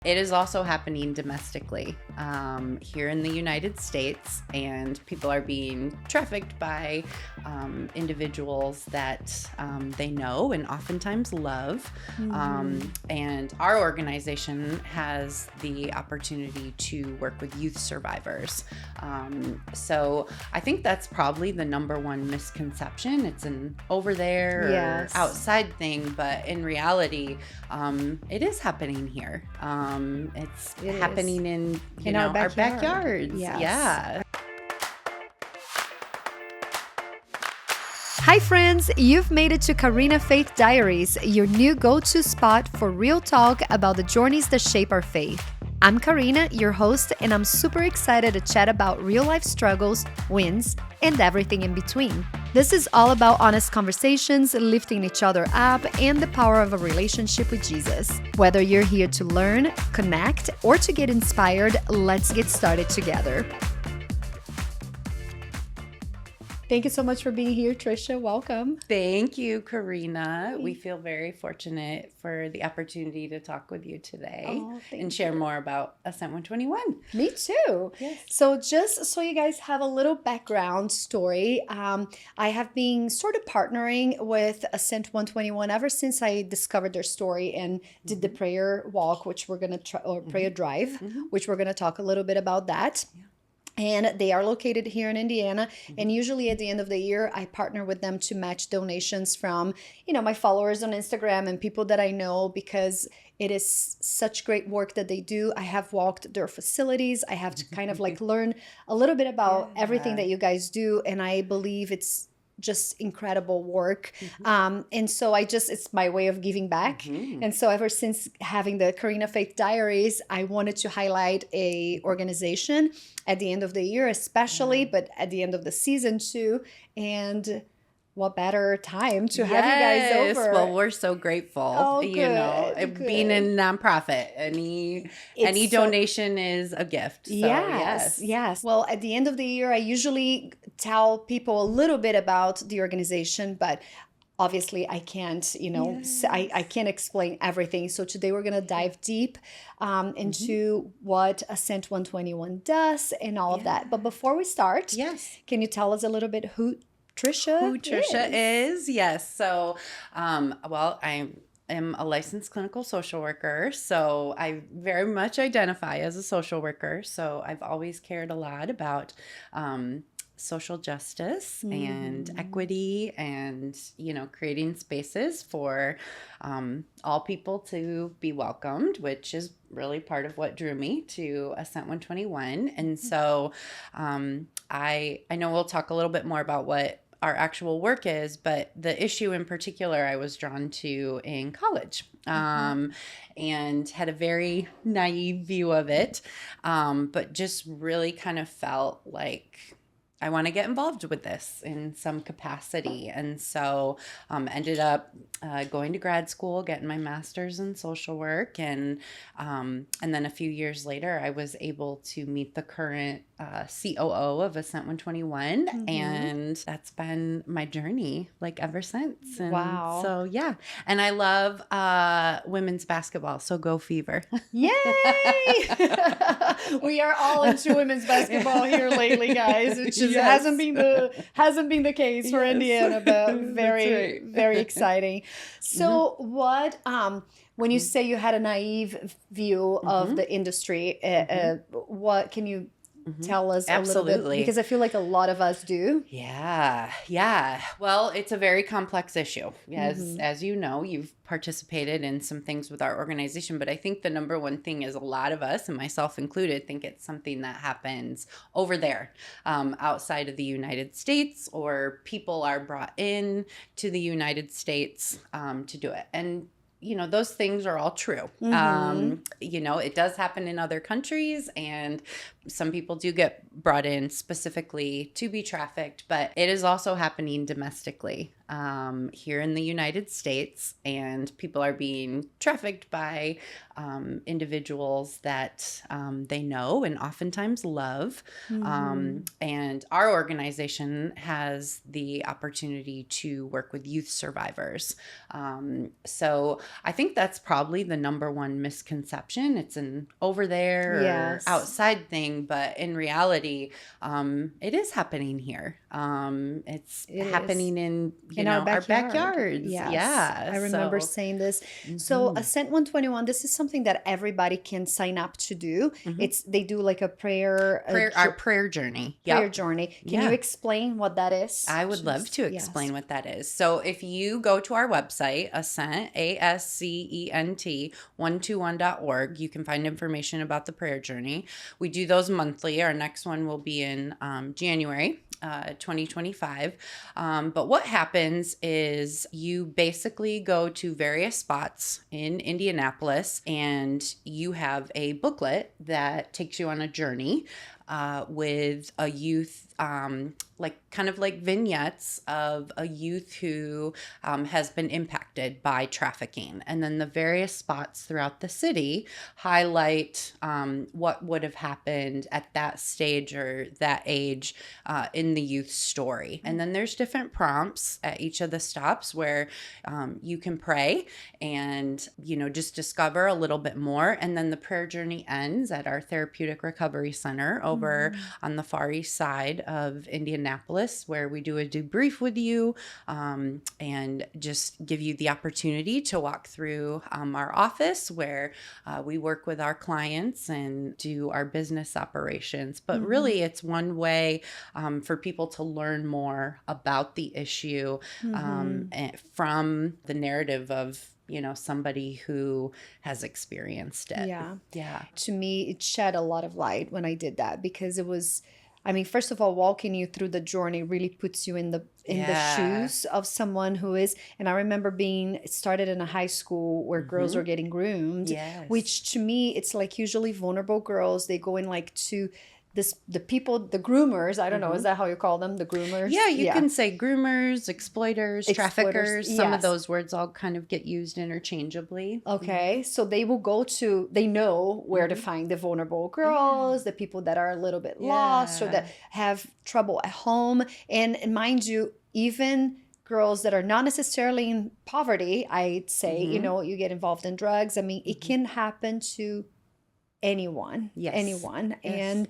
It is also happening domestically here in the United States, and people are being trafficked by individuals that they know and oftentimes love. And our organization has the opportunity to work with youth survivors. So I think that's probably the number one misconception. It's an over there or outside thing, but in reality, it is happening here. It's happening in our backyards. Yes. Yeah. Hi friends, you've made it to Karina Faith Diaries, your new go-to spot for real talk about the journeys that shape our faith. I'm Karina, your host, and I'm super excited to chat about real-life struggles, wins, and everything in between. This is all about honest conversations, lifting each other up, and the power of a relationship with Jesus. Whether you're here to learn, connect, or to get inspired, let's get started together. Thank you so much for being here, Trisha. Welcome. Thank you, Karina. We feel very fortunate for the opportunity to talk with you today and share more about Ascent 121. Me too. Yes. So just so you guys have a little background story, I have been sort of partnering with Ascent 121 ever since I discovered their story and did the prayer walk, which we're going to or prayer drive, which we're going to talk a little bit about that. Yeah. And they are located here in Indiana. And usually at the end of the year, I partner with them to match donations from, my followers on Instagram and people that I know, because it is such great work that they do. I have walked their facilities. I have to kind of learn a little bit about everything that you guys do. And I believe it's just incredible work. And so it's my way of giving back. And so ever since having the Karina Faith Diaries, I wanted to highlight a organization at the end of the year, especially, but at the end of the season too. And what better time to have you guys over? Well, we're so grateful. Good. Being a nonprofit, any donation is a gift. So, yes. Well, at the end of the year, I usually tell people a little bit about the organization, but obviously I can't, I can't explain everything. So today we're going to dive deep into what Ascent 121 does and all of that. But before we start, can you tell us a little bit who Trisha is? Yes. So, I am a licensed clinical social worker. So I very much identify as a social worker. So I've always cared a lot about social justice and equity and, creating spaces for all people to be welcomed, which is really part of what drew me to Ascent 121. And so I know we'll talk a little bit more about what our actual work is, but the issue in particular I was drawn to in college and had a very naive view of it, but just really kind of felt like I want to get involved with this in some capacity. And so ended up going to grad school, getting my master's in social work. And then a few years later, I was able to meet the current COO of Ascent 121. And that's been my journey ever since. And wow. So, yeah. And I love women's basketball. So go Fever. Yay! We are all into women's basketball here lately, guys. It just hasn't been the case for Indiana, but very, very exciting. So what when you say you had a naive view of the industry, what can you tell us a little bit? Because I feel like a lot of us do. Yeah. Well, it's a very complex issue. As you know, you've participated in some things with our organization, but I think the number one thing is a lot of us, and myself included, think it's something that happens over there outside of the United States, or people are brought in to the United States to do it. And those things are all true. It does happen in other countries, and some people do get brought in specifically to be trafficked, but it is also happening domestically here in the United States, and people are being trafficked by individuals that they know and oftentimes love. And our organization has the opportunity to work with youth survivors. So I think that's probably the number one misconception. It's an over there or Yes. outside thing, but in reality, it is happening here. It's It is. happening in In our our backyard. backyards. Yes. Yeah. I remember So, saying this. So Ascent 121, this is something that everybody can sign up to do. They do like a prayer, our prayer journey. prayer Yep. journey. Can Yeah. you explain what that is? I would love to Yes. explain what that is. So if you go to our website, Ascent, ASCENT, 121.org, you can find information about the prayer journey. We do those monthly. Our next one will be in January 2025. But what happens is you basically go to various spots in Indianapolis, and you have a booklet that takes you on a journey with a youth, kind of like vignettes of a youth who has been impacted by trafficking. And then the various spots throughout the city highlight what would have happened at that stage or that age in the youth story. And then there's different prompts at each of the stops where you can pray and, just discover a little bit more. And then the prayer journey ends at our Therapeutic Recovery Center over on the far east side of Indianapolis, where we do a debrief with you and just give you the opportunity to walk through our office where we work with our clients and do our business operations. But really, it's one way for people to learn more about the issue from the narrative of somebody who has experienced it. Yeah. To me, it shed a lot of light when I did that, because it was, first of all, walking you through the journey really puts you in the shoes of someone who is. And I remember it started in a high school where girls were getting groomed, which to me, it's like usually vulnerable girls. They go in like to the groomers, I don't know, is that how you call them? The groomers? Yeah, you can say groomers, exploiters, traffickers. Some of those words all kind of get used interchangeably. Okay, so they will they know where to find the vulnerable girls, the people that are a little bit lost or that have trouble at home. And mind you, even girls that are not necessarily in poverty, I'd say, you get involved in drugs. It can happen to anyone. And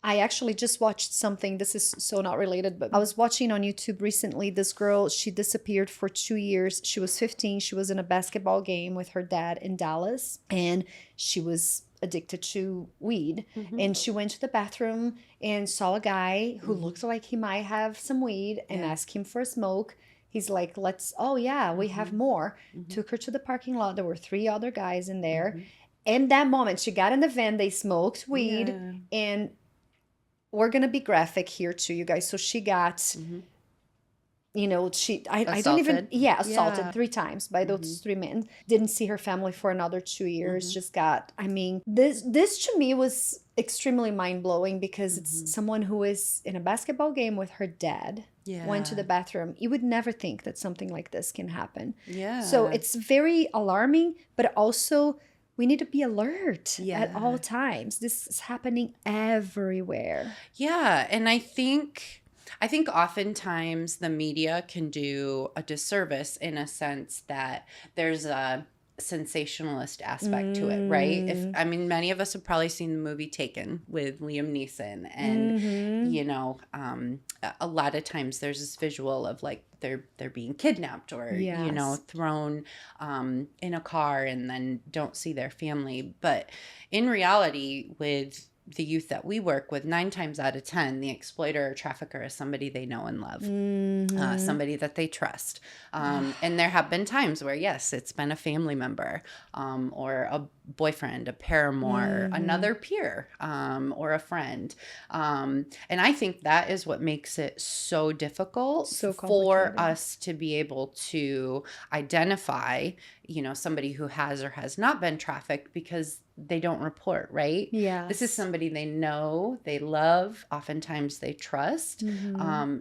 I actually just watched something, this is so not related, but I was watching on YouTube recently, this girl, she disappeared for 2 years. She was 15. She was in a basketball game with her dad in Dallas, and she was addicted to weed. And she went to the bathroom and saw a guy who looked like he might have some weed and asked him for a smoke. He's like, we have more. Took her to the parking lot. There were 3 other guys in there. In that moment, she got in the van, they smoked weed, and we're going to be graphic here too, you guys. So she got, I don't even, assaulted 3 times by those 3 men. Didn't see her family for another 2 years. Just got, this to me was extremely mind-blowing, because it's someone who is in a basketball game with her dad. Went to the bathroom. You would never think that something like this can happen. So it's very alarming, but also we need to be alert at all times. This is happening everywhere. Yeah, and I think oftentimes the media can do a disservice in a sense that there's a sensationalist aspect to it, right? Many of us have probably seen the movie Taken with Liam Neeson, and a lot of times there's this visual of like they're being kidnapped or thrown in a car and then don't see their family. But in reality, with the youth that we work with, 9 times out of 10, the exploiter or trafficker is somebody they know and love, somebody that they trust. And there have been times where, yes, it's been a family member or a boyfriend, a paramour, another peer, or a friend. And I think that is what makes it so difficult for us to be able to identify somebody who has or has not been trafficked because they don't report, right? Yes. This is somebody they know, they love, oftentimes they trust.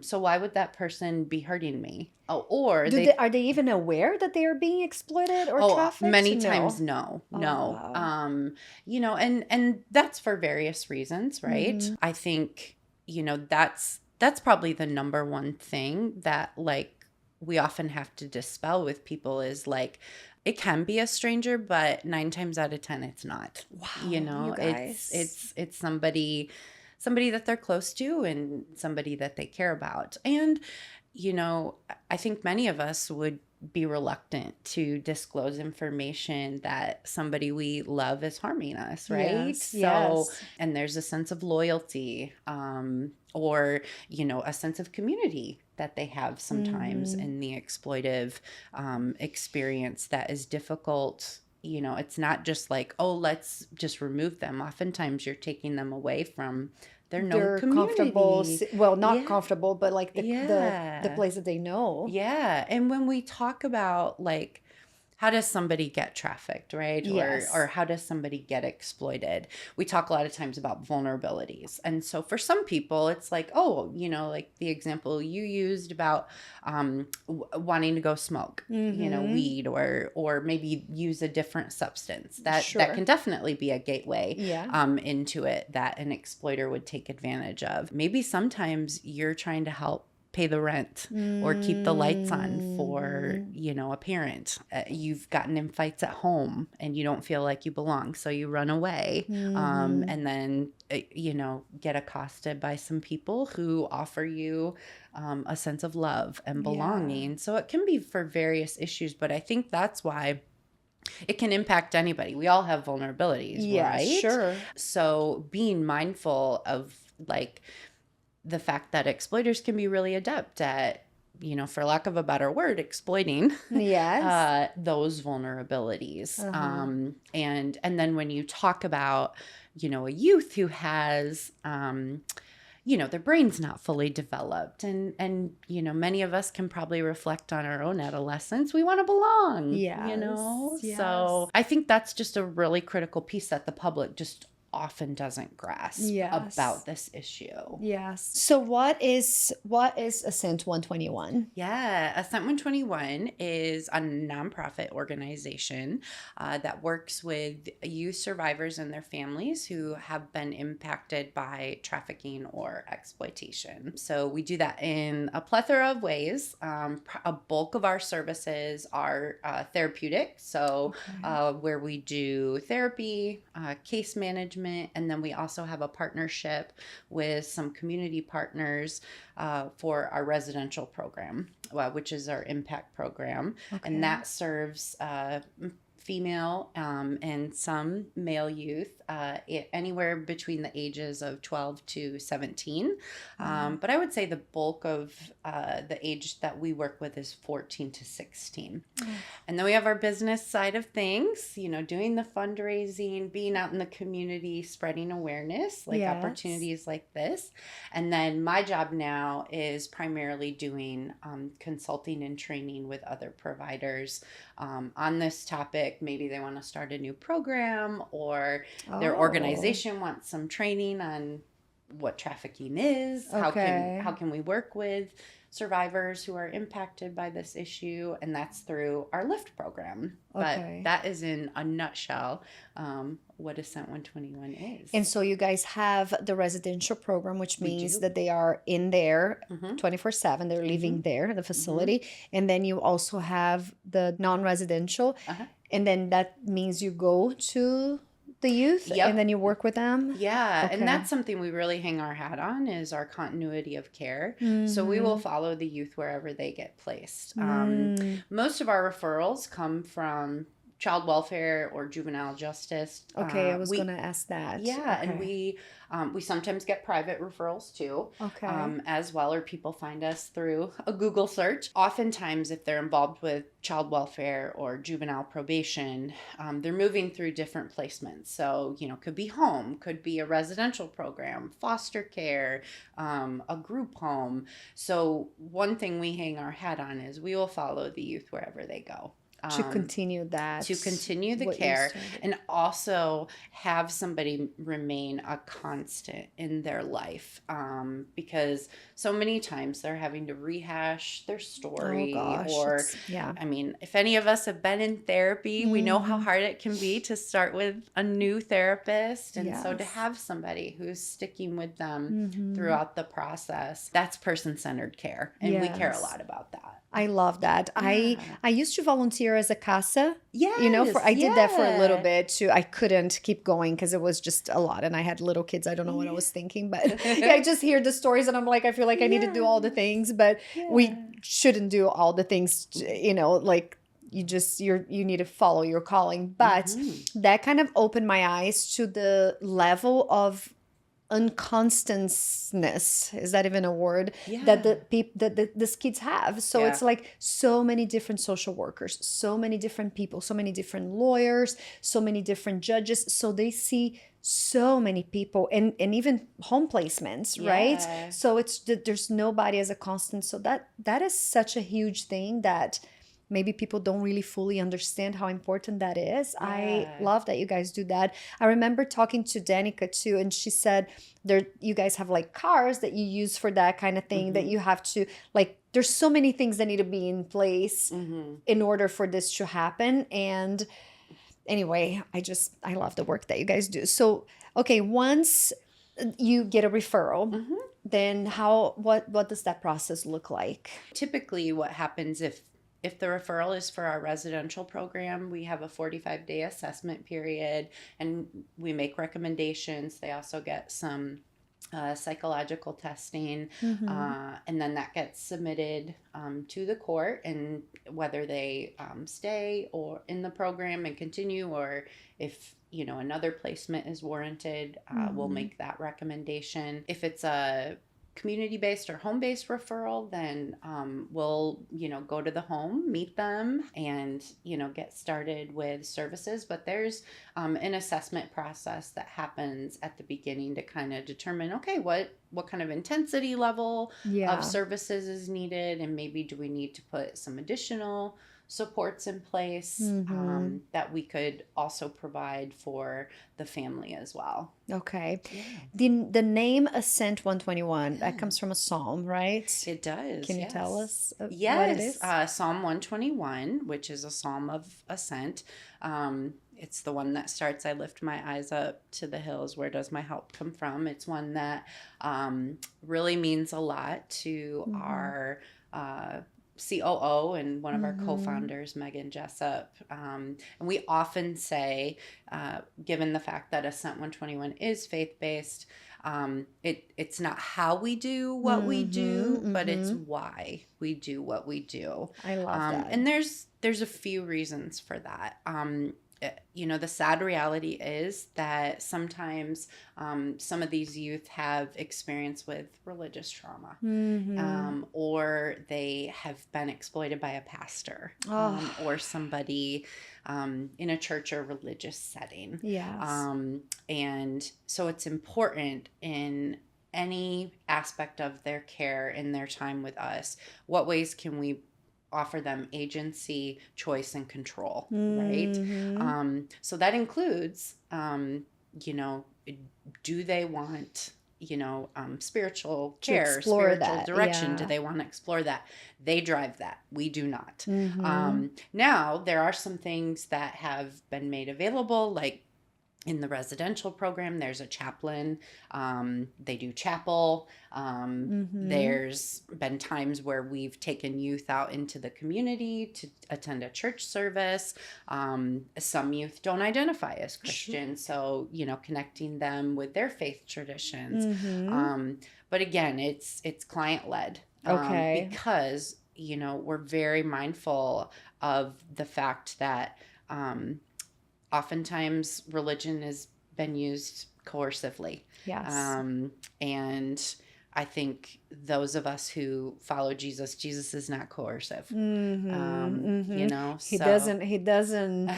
So why would that person be hurting me? Oh, or Are they even aware that they are being exploited or trafficked? many No. times no. Oh, wow. And that's for various reasons, right? I think, that's probably the number one thing that like we often have to dispel with people is like it can be a stranger, but 9 times out of 10 it's not. Wow, you It's guys. it's somebody that they're close to and somebody that they care about. And I think many of us would be reluctant to disclose information that somebody we love is harming us, right? Yes, So, yes. and there's a sense of loyalty, or, a sense of community that they have sometimes in the exploitive experience that is difficult. It's not just like, oh, let's just remove them. Oftentimes you're taking them away from their known They're comfortable, community. well, not Yeah. comfortable, but like the Yeah. place that they know. Yeah. And when we talk about like how does somebody get trafficked, right? Yes. Or how does somebody get exploited? We talk a lot of times about vulnerabilities. And so for some people, it's like, oh, like the example you used about wanting to go smoke, weed or maybe use a different substance. That Sure. can definitely be a gateway Yeah. into it that an exploiter would take advantage of. Maybe sometimes you're trying to help pay the rent or keep the lights on for a parent. You've gotten in fights at home and you don't feel like you belong, so you run away, and then get accosted by some people who offer you a sense of love and belonging. So it can be for various issues, but I think that's why it can impact anybody. We all have vulnerabilities, right? Sure. So being mindful of like the fact that exploiters can be really adept at, for lack of a better word, exploiting Yes. those vulnerabilities. And then when you talk about, a youth who has, their brain's not fully developed, and many of us can probably reflect on our own adolescence. We want to belong. Yes. So I think that's just a really critical piece that the public just often doesn't grasp about this issue. Yes. So what is Ascent 121? Yeah, Ascent 121 is a nonprofit organization that works with youth survivors and their families who have been impacted by trafficking or exploitation. So we do that in a plethora of ways. A bulk of our services are therapeutic, so where we do therapy, case management, and then we also have a partnership with some community partners for our residential program, which is our impact program. And that serves female and some male youth anywhere between the ages of 12 to 17. But I would say the bulk of the age that we work with is 14 to 16. And then we have our business side of things, doing the fundraising, being out in the community, spreading awareness, like opportunities like this. And then my job now is primarily doing consulting and training with other providers on this topic. Maybe they want to start a new program or their organization wants some training on what trafficking is. How can we work with survivors who are impacted by this issue? And that's through our LIFT program. But that is in a nutshell what Ascent 121 is. And so you guys have the residential program, which means that they are in there 24/7. They're living there in the facility. And then you also have the non-residential. And then that means you go to the youth and then you work with them. And that's something we really hang our hat on is our continuity of care. So we will follow the youth wherever they get placed. Most of our referrals come from child welfare or juvenile justice. I was going to ask that. And we sometimes get private referrals too, as well, or people find us through a Google search. Oftentimes, if they're involved with child welfare or juvenile probation, they're moving through different placements. So, could be home, could be a residential program, foster care, a group home. So one thing we hang our hat on is we will follow the youth wherever they go. To continue that. To continue the what you care started. and also have somebody remain a constant in their life, because so many times they're having to rehash their story. Oh gosh, Or yeah. I mean, if any of us have been in therapy, we know how hard it can be to start with a new therapist. And so to Yes. have somebody who's sticking with them throughout the process, that's person-centered care. And we care a Yes. lot about that. I love that. I used to volunteer as a casa. Yes, I did that for a little yeah. bit too. I couldn't keep going because it was just a lot, and I had little kids. I don't know what I was thinking, but I just hear the stories, and I'm like, I feel like I need to do all the things, but we shouldn't do all the things. Like you need to follow your calling. But that kind of opened my eyes to the level of unconstantness, is that even a word, that the people that these kids have. So it's like so many different social workers, so many different people, so many different lawyers, so many different judges, so they see so many people, and even home placements, right? So it's there's nobody as a constant. So that is such a huge thing that maybe people don't really fully understand how important that is. I love that you guys do that. I remember talking to Danica too, and she said you guys have like cars that you use for that kind of thing, that you have to, like, there's so many things that need to be in place in order for this to happen. And anyway, I love the work that you guys do. So, okay, once you get a referral, then what does that process look like? Typically what happens if the referral is for our residential program, we have a 45-day assessment period and we make recommendations. They also get some psychological testing, and then that gets submitted to the court, and whether they stay or in the program and continue, or if another placement is warranted, we'll make that recommendation. If it's a community-based or home-based referral, then we'll go to the home, meet them, and get started with services. But there's an assessment process that happens at the beginning to kind of determine, okay, what kind of intensity level of services is needed, and maybe do we need to put some additional supports in place that we could also provide for the family as well. Okay. The name Ascent 121, that comes from a psalm, right? It does. Can you tell us what Yes. it is? Psalm 121, which is a psalm of ascent. It's the one that starts, I lift my eyes up to the hills, where does my help come from? It's one that really means a lot to our COO and one of our co-founders, Megan Jessup. And we often say, given the fact that Ascent 121 is faith-based, it's not how we do what we do, but it's why we do what we do. I love that. And there's a few reasons for that. The sad reality is that sometimes some of these youth have experience with religious trauma, or they have been exploited by a pastor or somebody in a church or religious setting. Yes. And so it's important in any aspect of their care, in their time with us, what ways can we offer them agency, choice, and control, right? So that includes, do they want, spiritual care, explore spiritual that, direction? yeah. Do they want to explore that? They drive that. We do not. Now, there are some things that have been made available, like in the residential program, there's a chaplain. They do chapel. There's been times where we've taken youth out into the community to attend a church service. Some youth don't identify as Christian, so connecting them with their faith traditions. But again, it's client led. Okay. Because we're very mindful of the fact that oftentimes religion has been used coercively. Yes. And I think those of us who follow Jesus is not coercive. He doesn't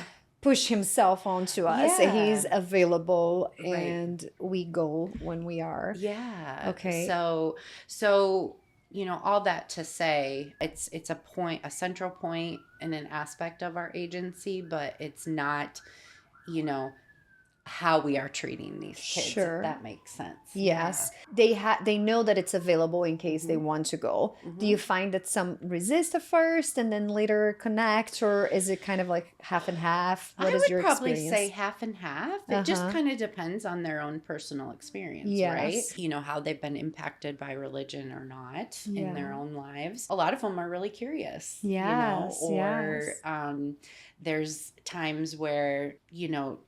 push himself onto us. He's available, and we go when we are. Yeah. Okay. So all that to say, it's a central point and an aspect of our agency, but it's not, you know, how we are treating these kids, Sure. if that makes sense. Yes, they know that it's available in case they want to go. Do you find that some resist at first and then later connect, or is it kind of like half and half? What is your I would probably experience? say half and half. It just kind of depends on their own personal experience, right? Yes. You know, how they've been impacted by religion or not in their Yeah. own lives. A lot of them are really curious, Yes, or yes. there's times where,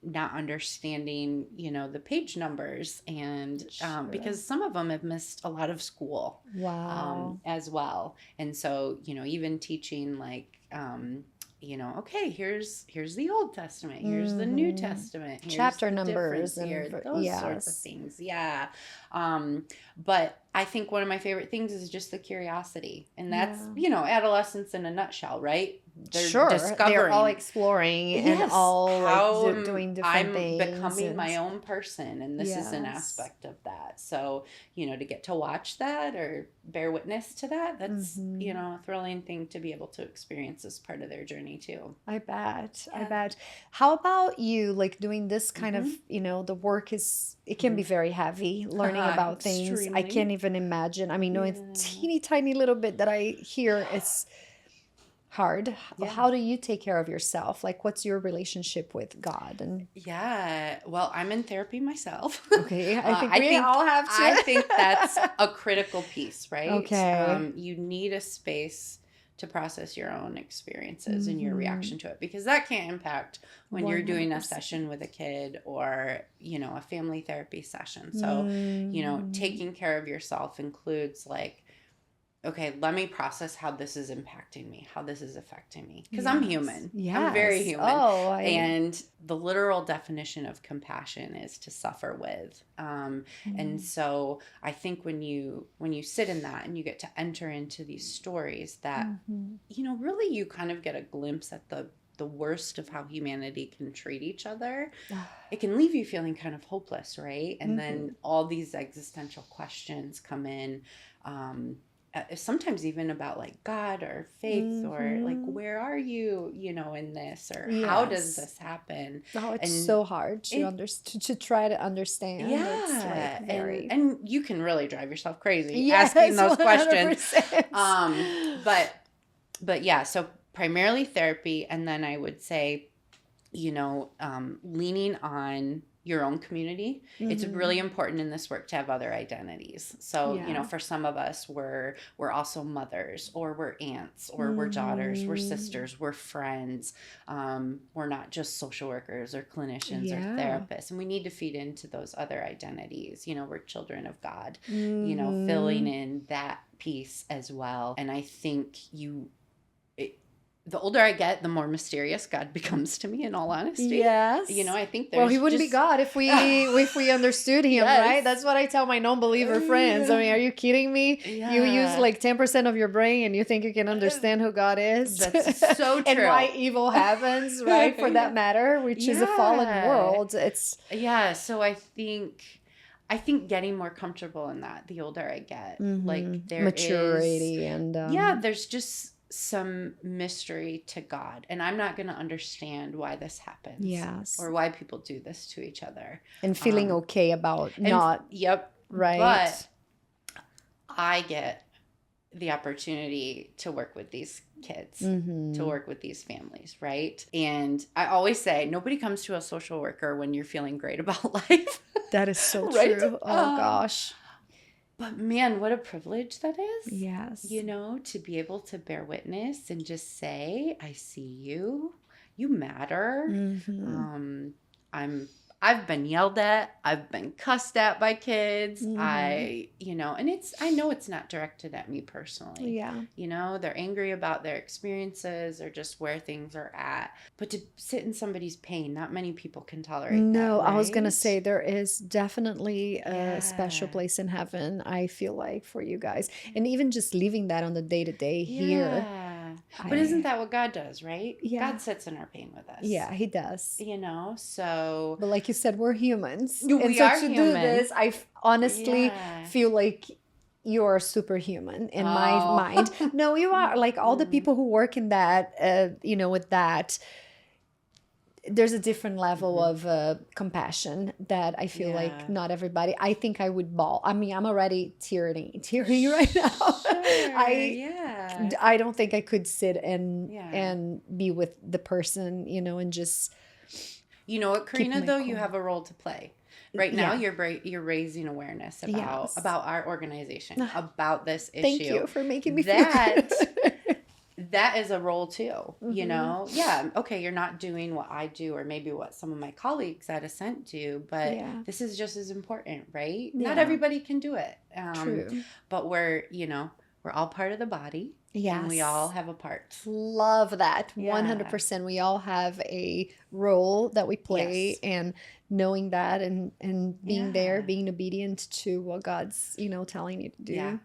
not understanding, the page numbers, and because some of them have missed a lot of school Wow. as well. And so, even teaching like, okay, here's the Old Testament, here's the New Testament, here's Chapter the numbers difference here, and those sorts of things. Yeah. But I think one of my favorite things is just the curiosity. And that's, adolescence in a nutshell, right? They're Sure, discovering. they're all exploring and Yes, all how like doing different I'm things. becoming my own person, and this is an Yes. aspect of that. So, to get to watch that or bear witness to that, that's, a thrilling thing to be able to experience as part of their journey too. I bet. I Yeah. bet. How about you, like doing this kind of, the work it can be very heavy, learning about things. I Extremely. can't even imagine. I mean, knowing teeny tiny little bit that I hear, it's hard. Yeah. How do you take care of yourself? Like, what's your relationship with God? And Yeah, well, I'm in therapy myself. okay, I think we all have to. I think that's a critical piece, right? Okay. You need a space to process your own experiences and your reaction to it, because that can't impact when you're doing a 100%. session with a kid or, a family therapy session. So, taking care of yourself includes like, okay, let me process how this is impacting me, how this is affecting me. Because I'm human. I'm very Yes. human. Oh, And the literal definition of compassion is to suffer with. And so I think when you sit in that and you get to enter into these stories that, really you kind of get a glimpse at the worst of how humanity can treat each other, it can leave you feeling kind of hopeless, right? And then all these existential questions come in, sometimes even about like God or faith or like, where are you, in this, or how does this happen? Oh, it's And so hard to try to understand. yeah, It's like very... and you can really drive yourself crazy Yes, asking those questions. 100%. But yeah, so primarily therapy, and then I would say, leaning on your own community. It's really important in this work to have other identities. So, for some of us, we're also mothers, or we're aunts, or we're daughters, we're sisters, we're friends. We're not just social workers or clinicians or therapists. And we need to feed into those other identities. We're children of God, filling in that piece as well. And I think the older I get, the more mysterious God becomes to me, in all honesty. Yes. I think there's he wouldn't be God if we understood him, right? That's what I tell my non-believer friends. I mean, are you kidding me? Yeah. You use like 10% of your brain and you think you can understand who God is? That's so true. And why evil happens, right? For that matter, which is a fallen world. It's so I think getting more comfortable in that the older I get. Like there maturity and there's just some mystery to God, and I'm not going to understand why this happens, or why people do this to each other, and feeling okay about not right. But I get the opportunity to work with these kids, to work with these families, right? And I always say, nobody comes to a social worker when you're feeling great about life. That is so Right? true. Oh gosh. But man, what a privilege that is. Yes. To be able to bear witness and just say, I see you. You matter. I've been yelled at. I've been cussed at by kids. And I know it's not directed at me personally. Yeah. They're angry about their experiences or just where things are at. But to sit in somebody's pain, not many people can tolerate that. No, right? I was going to say there is definitely a special place in heaven, I feel like, for you guys. And even just leaving that on the day-to-day here. But isn't that what God does, right? Yeah. God sits in our pain with us. Yeah, he does. So... But like you said, we're humans. We and so are to human. do this, I honestly feel like you're superhuman in my Oh. mind. No, you are. Like all the people who work in that, with that, there's a different level of compassion that I feel Yeah. like not everybody. I think I would bawl. I mean, I'm already tearing right now. Yeah. I don't think I could sit and Yeah. be with the person, and just You know what, keep Karina, my though, you cool. have a role to play. Right now, Yeah. you're raising awareness Yes. about our organization, about this issue. Thank you for making me that feel good. that is a role too, you Mhm. know? Yeah, okay, you're not doing what I do or maybe what some of my colleagues at Ascent do, but Yeah. this is just as important, right? Not Yeah. everybody can do it. True. But we're all part of the body. And we all Yes. have a part. Love that. Yeah. 100%. We all have a role that we play, Yes. and knowing that and being there, Yeah. being obedient to what God's, telling you to do. Yeah.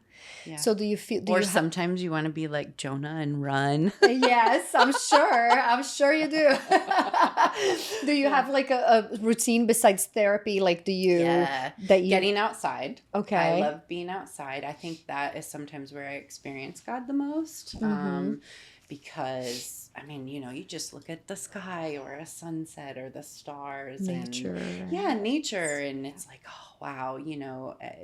Yeah. So do you feel Or sometimes you want to be like Jonah and run. Yes, I'm sure. I'm sure you do. Do you have like a routine besides therapy? Like, do you Yeah. that you Getting outside. Okay. I love being outside. I think that is sometimes where I experience God the most. Because, I mean, you just look at the sky or a sunset or the stars. nature? And, yeah, nature. And it's like, oh, wow,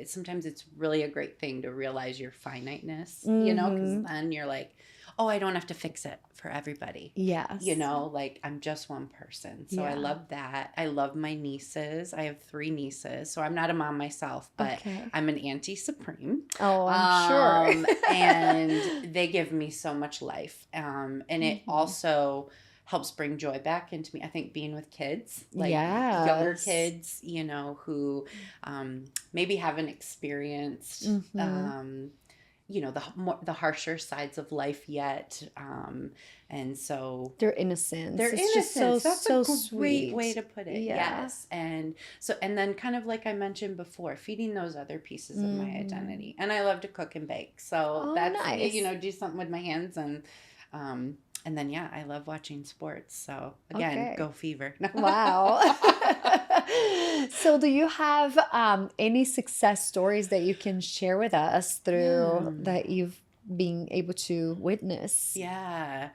sometimes it's really a great thing to realize your finiteness, because then you're like, oh, I don't have to fix it for everybody. Yes. Like I'm just one person. So I Yeah. love that. I love my nieces. I have 3 nieces. So I'm not a mom myself, but Okay. I'm an auntie supreme. Oh, I'm sure. And they give me so much life. And it also helps bring joy back into me. I think being with kids, like younger Yes. kids, who maybe haven't experienced the harsher sides of life yet, and so Their innocence. their It's just innocence. That's so a great sweet. way to put it. Yeah. Yes, and then kind of like I mentioned before, feeding those other pieces of my identity. And I love to cook and bake, so that's nice. do something with my hands and then I love watching sports. So again, go Fever. Wow. So do you have any success stories that you can share with us through that you've been able to witness? Yeah.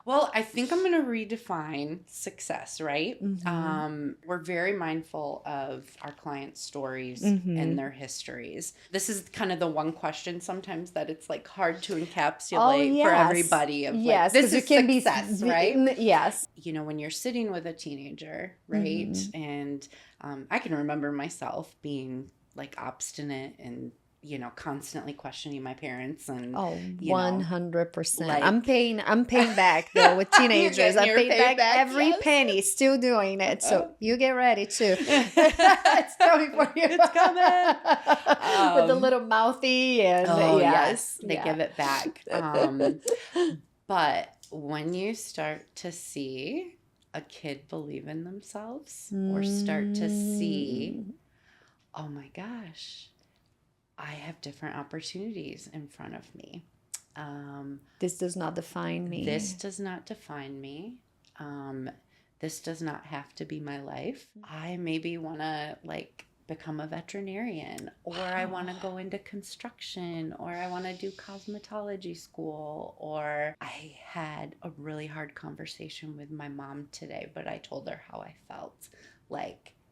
Well, I think I'm going to redefine success, right? We're very mindful of our clients' stories and their histories. This is kind of the one question sometimes that it's like hard to encapsulate for everybody of like, this is success, right? Yes. When you're sitting with a teenager, right? And I can remember myself being like obstinate and constantly questioning my parents and 100%. like- I'm paying back though with teenagers. I pay back every yes. penny, still doing it. So you get ready too. It's coming for you. It's coming. With the little mouthy and yes, they give it back. But when you start to see a kid believe in themselves or start to see, oh my gosh, I have different opportunities in front of me. This does not define me. This does not define me. This does not have to be my life. I maybe want to become a veterinarian, or I want to go into construction, or I want to do cosmetology school, or I had a really hard conversation with my mom today, but I told her how I felt,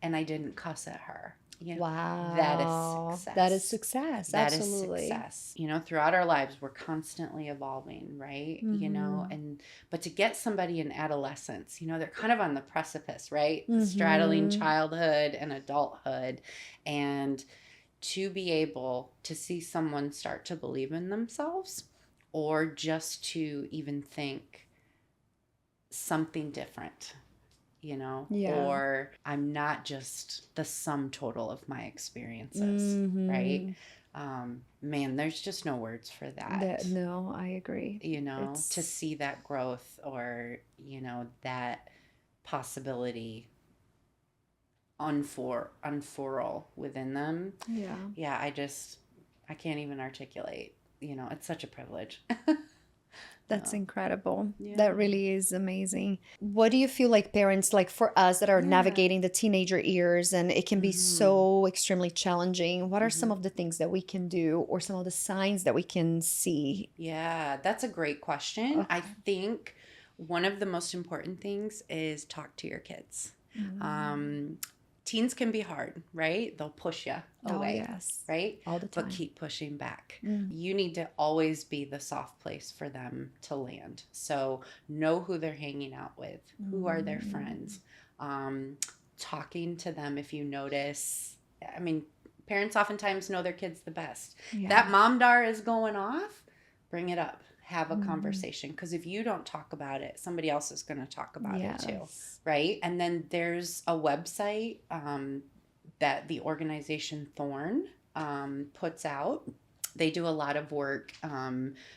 and I didn't cuss at her. Wow. That is success. That is success. That Absolutely. is success. Throughout our lives, we're constantly evolving, right? But to get somebody in adolescence, they're kind of on the precipice, right? Straddling childhood and adulthood. And to be able to see someone start to believe in themselves, or just to even think something different. Or I'm not just the sum total of my experiences, right? Man, there's just no words for that. No, I agree. To see that growth or, that possibility unfurl within them. Yeah. Yeah, I can't even articulate. It's such a privilege. That's incredible. Yeah. That really is amazing. What do you feel like parents, like for us that are navigating the teenager years and it can be so extremely challenging, what are some of the things that we can do or some of the signs that we can see? Yeah, that's a great question. I think one of the most important things is talk to your kids. Teens can be hard, right? They'll push you away, yes. right? All the time. But keep pushing back. You need to always be the soft place for them to land. So know who they're hanging out with, who are their friends, talking to them if you notice. I mean, parents oftentimes know their kids the best. That mom dar is going off, bring it up. Have a conversation, because if you don't talk about it, somebody else is going to talk about it too, right? And then there's a website that the organization Thorn puts out. They do a lot of work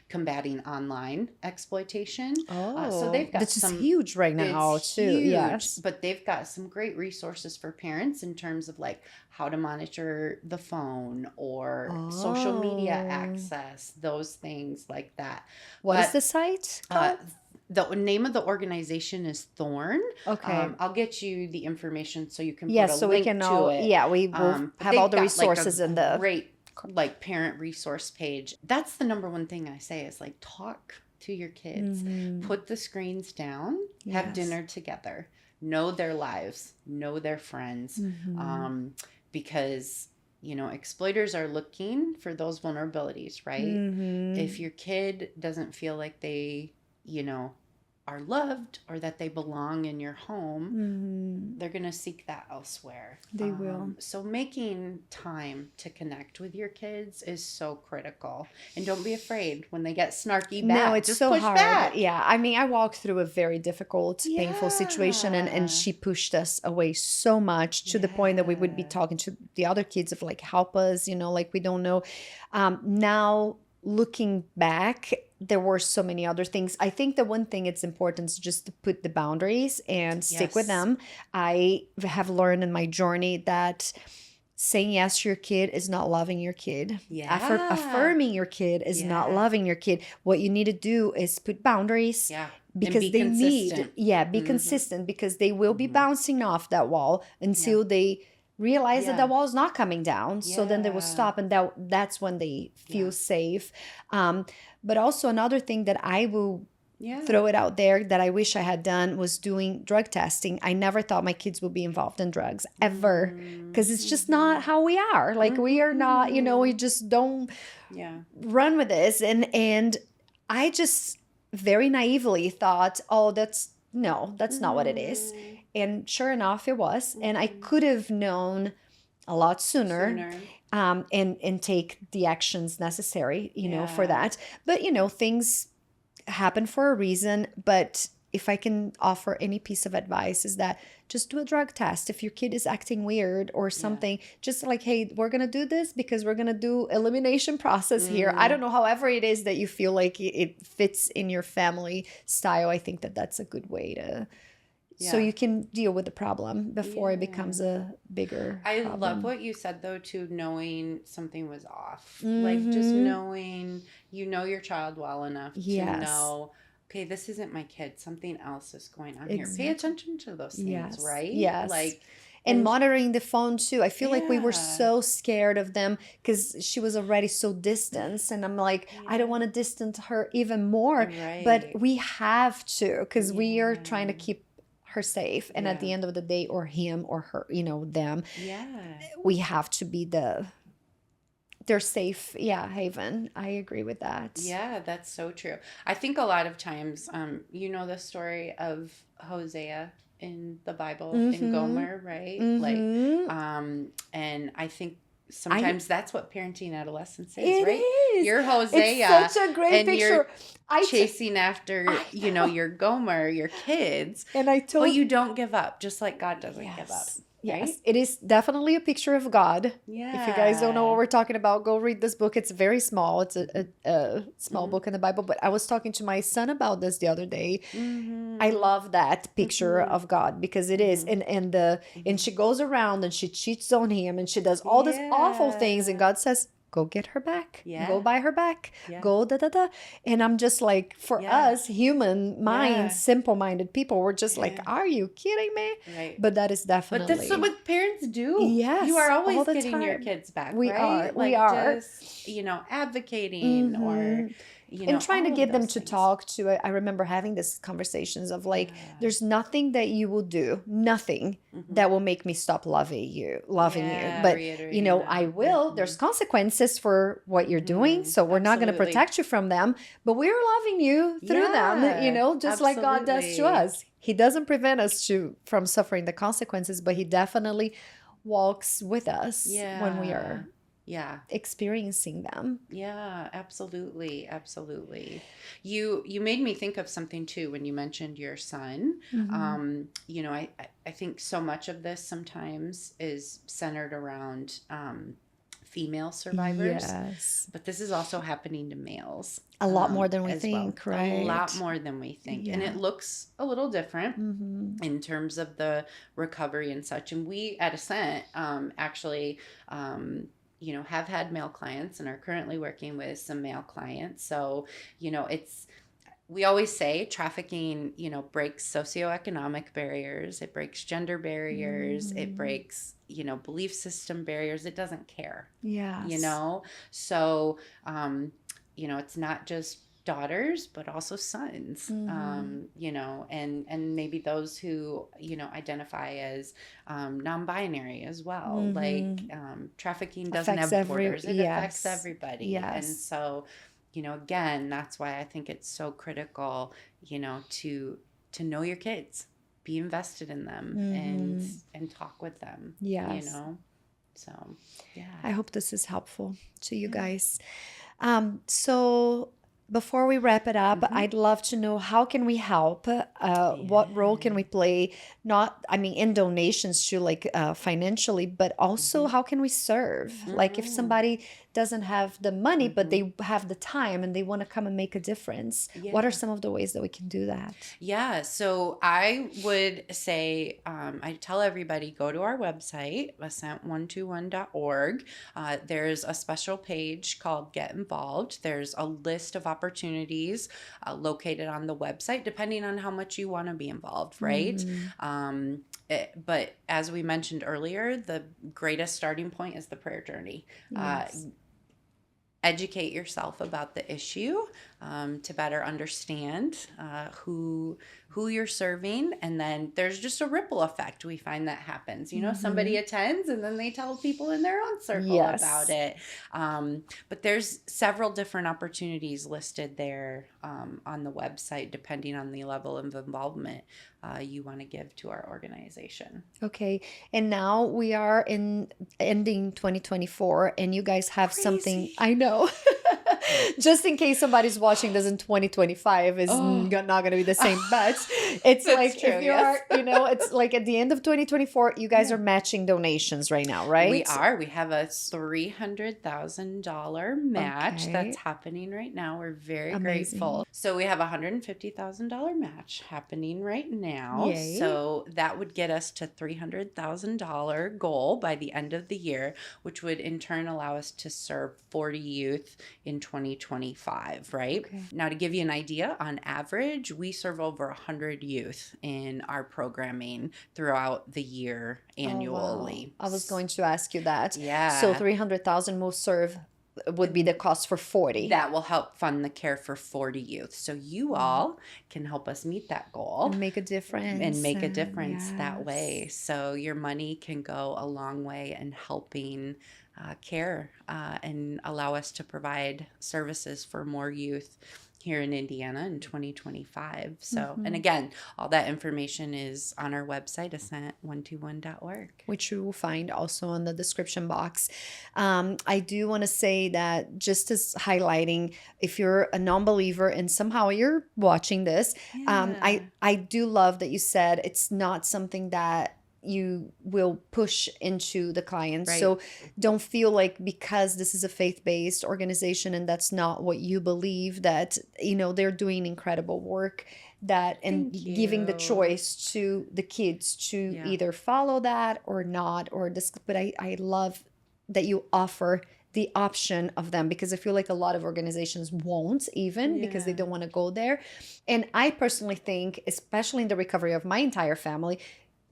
combating online exploitation. So they've got this is huge right now too. Huge, yes, but they've got some great resources for parents in terms of like how to monitor the phone or social media access, those things like that. What is the site called? The name of the organization is Thorn. Okay. I'll get you the information so you can put Yes, a so link we can to all, it. yeah, we will have all the resources in the great like parent resource page. That's the number one thing I say is like talk to your kids. Put the screens down, have dinner together, know their lives, know their friends, because you know exploiters are looking for those vulnerabilities, right? If your kid doesn't feel like they, you know, are loved or that they belong in your home, they're going to seek that elsewhere. They will. So making time to connect with your kids is so critical. And don't be afraid when they get snarky back. No, it's just so push hard. back. Yeah, I mean, I walked through a very difficult, painful situation, and she pushed us away so much to the point that we would be talking to the other kids of like, help us, you know, like we don't know. Now, looking back, there were so many other things. I think the one thing it's important is just to put the boundaries and stick with them. I have learned in my journey that saying yes to your kid is not loving your kid. Affirming your kid is not loving your kid. What you need to do is put boundaries. Because be they consistent. be consistent, because they will be bouncing off that wall until they realize that wall is not coming down. So then they will stop, and that's when they feel safe. But also another thing that I will throw it out there that I wish I had done was doing drug testing. I never thought my kids would be involved in drugs ever, because it's just not how we are. Like we are not, you know, we just don't run with this. And I just very naively thought, oh, that's not what it is. And sure enough, it was. And I could have known a lot sooner. And take the actions necessary, you know, for that. But, you know, things happen for a reason. But if I can offer any piece of advice is that just do a drug test. If your kid is acting weird or something, just like, hey, we're going to do this because we're going to do elimination process here. I don't know, however it is that you feel like it fits in your family style. I think that that's a good way to... So you can deal with the problem before it becomes a bigger problem. Love what you said, though, too, knowing something was off. Like, just knowing, you know your child well enough to know, okay, this isn't my kid. Something else is going on here. Pay attention to those things, right? Yes. Like, and monitoring the phone, too. I feel like we were so scared of them because she was already so distant. And I'm like, I don't want to distance her even more. But we have to, because we are trying to keep her safe, and at the end of the day, or him or her, you know, them, we have to be their safe haven. I agree with that. That's so true. I think a lot of times, you know, the story of Hosea in the Bible, in Gomer, right? Like, and I think sometimes that's what parenting adolescence is, right? Is. You're Hosea. It's such a great picture. You're chasing after, you know, your Gomer, your kids. And but you don't give up, just like God doesn't give up. Right? Yes, it is definitely a picture of God. If you guys don't know what we're talking about, go read this book. It's very small. It's a small book in the Bible. But I was talking to my son about this the other day. I love that picture of God, because it is. And she goes around and she cheats on him and she does all these awful things. And God says, go get her back, Yeah. go buy her back, Yeah. go da da da. And I'm just like, for Yeah. us human minds, Yeah. simple-minded people, we're just like, Yeah. are you kidding me? Right. But that is But definitely, that's what parents do. yes, You are all always the getting your time. kids back, We right? are, Like we are. just, advocating or, And trying to all of get them those to things. talk to it. I remember having this conversations of like, Yeah. there's nothing that you will do, nothing that will make me stop loving you. Yeah, But reiterating I that. will. There's consequences for what you're doing. So we're not going to Absolutely. protect you from them, but we're loving you through them, Yeah, just like God does to absolutely. us. He doesn't prevent us from suffering the consequences, but he definitely walks with us when we are Yeah. experiencing them. Yeah, absolutely. Absolutely. You made me think of something too when you mentioned your son. I think so much of this sometimes is centered around female survivors, Yes. but this is also happening to males. A lot more than we as think, well. right? A lot more than we think. And Yeah. it looks a little different Mm-hmm. in terms of the recovery and such. And we at Ascent actually have had male clients and are currently working with some male clients. So, we always say trafficking, breaks socioeconomic barriers, it breaks gender barriers, it breaks, belief system barriers. It doesn't care. Yes. So, it's not just daughters, but also sons, and maybe those who, identify as non-binary as well. Like trafficking doesn't Affects have borders. It yes. affects everybody. Yes. And so, again, that's why I think it's so critical, to know your kids, be invested in them and talk with them. Yes. So, yeah. I hope this is helpful to you guys. So before we wrap it up, I'd love to know, how can we help? What role can we play? In donations to, like, financially, but also how can we serve? Like, if somebody doesn't have the money, but they have the time and they want to come and make a difference, what are some of the ways that we can do that? Yeah, so I would say, I tell everybody, go to our website, ascent121.org. There's a special page called Get Involved. There's a list of opportunities located on the website, depending on how much you want to be involved, right? But as we mentioned earlier, the greatest starting point is the prayer journey. Yes. Educate yourself about the issue to better understand who you're serving, and then there's just a ripple effect. We find that happens. Somebody attends, and then they tell people in their own circle about it. But there's several different opportunities listed there on the website, depending on the level of involvement you want to give to our organization. Okay. And now we are in ending 2024, and you guys have something. I know. Just in case somebody's watching this in 2025 is not going to be the same, but it's like, true, if you are, it's like at the end of 2024, you guys are matching donations right now, right? We are. We have a $300,000 match that's happening right now. We're very grateful. So we have a $150,000 match happening right now. Yay. So that would get us to $300,000 goal by the end of the year, which would in turn allow us to serve 40 youth in 2025, right? Okay. Now, to give you an idea, on average, we serve over 100 youth in our programming throughout the year annually. Oh, wow. I was going to ask you that. Yeah. So 300,000 would be the cost for 40. That will help fund the care for 40 youth. So you all can help us meet that goal. And make a difference. That way. So your money can go a long way in helping care and allow us to provide services for more youth here in Indiana in 2025. So, and again, all that information is on our website, ascent121.org. Which you will find also on the description box. I do want to say that, just as highlighting, if you're a non-believer and somehow you're watching this, I do love that you said it's not something that you will push into the clients. Right. So don't feel like because this is a faith-based organization and that's not what you believe, that they're doing incredible work, and giving the choice to the kids to either follow that or not, but I love that you offer the option of them, because I feel like a lot of organizations won't even because they don't want to go there. And I personally think, especially in the recovery of my entire family,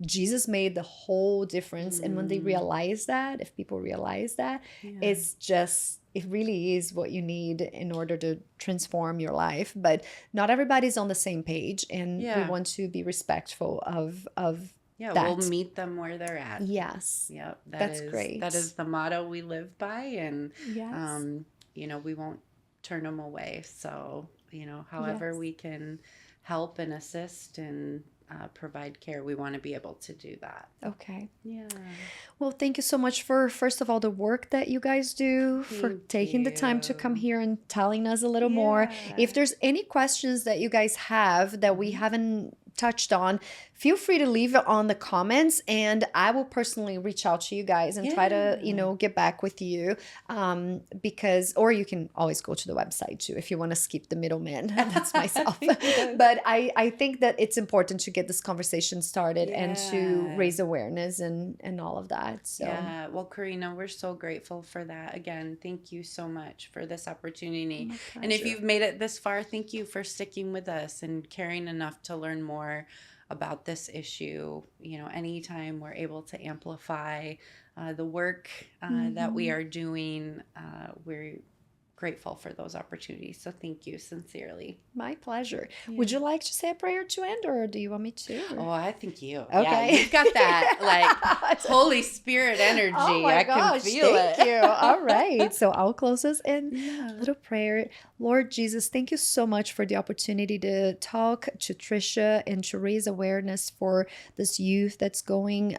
Jesus made the whole difference. And when they realize that, if people realize that, it's just, it really is what you need in order to transform your life. But not everybody's on the same page, and we want to be respectful of Yeah, that. we'll meet them where they're at. Yes. Yep. That's great. That is the motto we live by. And, Yes. you know, we won't turn them away. So, you know, however we can help and assist and provide care, we want to be able to do that. Okay. Yeah. Well, thank you so much for, first of all, the work that you guys do, for taking the time to come here and telling us a little more. If there's any questions that you guys have that we haven't touched on, feel free to leave it on the comments, and I will personally reach out to you guys and try to, you know, get back with you, because, or you can always go to the website too if you want to skip the middleman. That's myself. But I think that it's important to get this conversation started and to raise awareness and all of that. So yeah, well, Karina, we're so grateful for that. Again, thank you so much for this opportunity. And if you've made it this far, thank you for sticking with us and caring enough to learn more about this issue. You know, anytime we're able to amplify the work that we are doing, we're grateful for those opportunities. So thank you sincerely. My pleasure. Would you like to say a prayer to end, or do you want me to? Oh, I think you. Okay. Yeah, you've got that like Holy Spirit energy. Oh my gosh, can feel thank it. you. All right. So I'll close us in a little prayer. Lord Jesus, thank you so much for the opportunity to talk to Trisha and to raise awareness for this youth that's going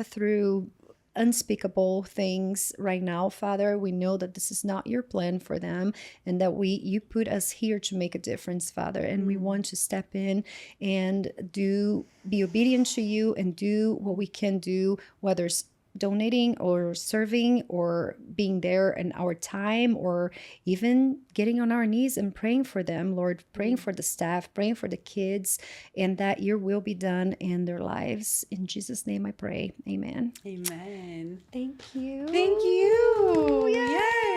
through unspeakable things right now, Father. We know that this is not your plan for them, and that you put us here to make a difference, Father, and we want to step in and be obedient to you and do what we can do, whether it's donating or serving or being there in our time, or even getting on our knees and praying for them, Lord, praying for the staff, praying for the kids, and that your will be done in their lives. In Jesus' name I pray. Amen. Amen. Thank you. Thank you. Yay.